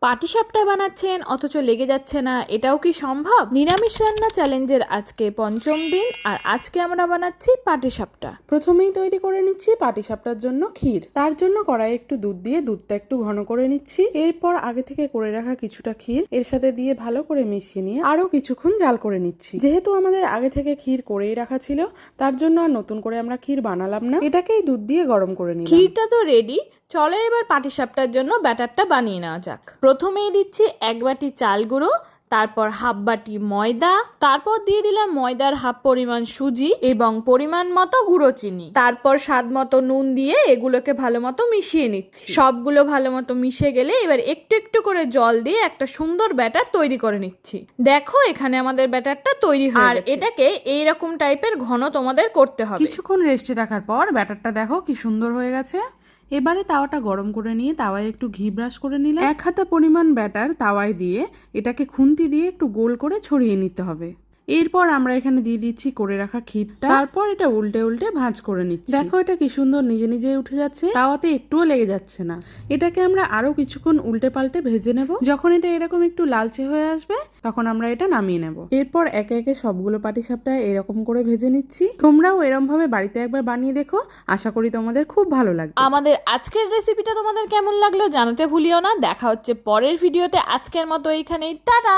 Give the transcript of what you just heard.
পাটিসাপটা বানাচ্ছেন অথচ লেগে যাচ্ছে না, এটাও কি সম্ভব? নিরামিষ রান্না চ্যালেঞ্জের আজকে পঞ্চম দিন, আর আজকে আমরা বানাচ্ছি পাটিসাপটা। প্রথমেই তৈরি করে নিচ্ছি পাটিসাপটার জন্য ক্ষীর। তার জন্য কড়াইয়ে একটু দুধ দিয়ে দুধটা একটু ঘন করে নিচ্ছি। এরপর আগে থেকে করে রাখা কিছুটা ক্ষীর এর সাথে দিয়ে ভালো করে মিশিয়ে নিয়ে আরো কিছুক্ষণ জাল করে নিচ্ছি। যেহেতু আমাদের আগে থেকে ক্ষীর করেই রাখা ছিল, তার জন্য আর নতুন করে আমরা ক্ষীর বানালাম না, এটাকেই দুধ দিয়ে গরম করে নিলাম। ক্ষীরটা তো রেডি, চলো এবার পাটিসাপটার জন্য ব্যাটারটা বানিয়ে নেওয়া যাক। প্রথমেই দিচ্ছি 1 বাটি চাল গুঁড়ো, তারপর হাফ বাটি ময়দা, তারপর দিয়ে দিলাম ময়দার হাফ পরিমাণ সুজি এবং পরিমাণ মতো গুঁড়ো চিনি, তারপর স্বাদ মতো নুন দিয়ে এগুলোকে ভালো মতো মিশিয়ে নিচ্ছি। সবগুলো ভালো মতো মিশে গেলে এবার একটু একটু করে জল দিয়ে একটা সুন্দর ব্যাটার তৈরি করে নিচ্ছি। দেখো এখানে আমাদের ব্যাটারটা তৈরি হয়ে গেছে। আর এটাকে এইরকম টাইপের ঘন তোমাদের করতে হবে। কিছুক্ষণ রেস্টে রাখার পর ব্যাটারটা দেখো কি সুন্দর হয়ে গেছে। এবারে তাওয়াটা গরম করে নিয়ে তাওয়ায় একটু ঘি ব্রাশ করে নিলাম। 1 হাতা পরিমাণ ব্যাটার তাওয়ায় দিয়ে এটাকে খুন্তি দিয়ে একটু গোল করে ছড়িয়ে নিতে হবে। এরপর আমরা এখানে দিয়ে দিচ্ছি করে রাখা ক্ষীরটা, তারপর এটা উল্টে উল্টে ভাঁজ করে নিচ্ছি। দেখো এটা কি সুন্দর নিজে নিজে উঠে যাচ্ছে, তাওয়াতে একটুও লেগে যাচ্ছে না। এটাকে আমরা আরো কিছুক্ষণ উল্টে পাল্টে ভেজে নেব। যখন এটা এরকম একটু লালচে হয়ে আসবে তখন আমরা এটা নামিয়ে নেব। এরপর একে একে সবগুলো পাটিসাপটা এরকম করে ভেজে নিচ্ছি। তোমরাও এরকম ভাবে বাড়িতে একবার বানিয়ে দেখো, আশা করি তোমাদের খুব ভালো লাগবে। আমাদের আজকের রেসিপিটা তোমাদের কেমন লাগলো জানাতে ভুলিও না। দেখা হচ্ছে পরের ভিডিওতে। আজকের মতো এইখানেই, টাটা।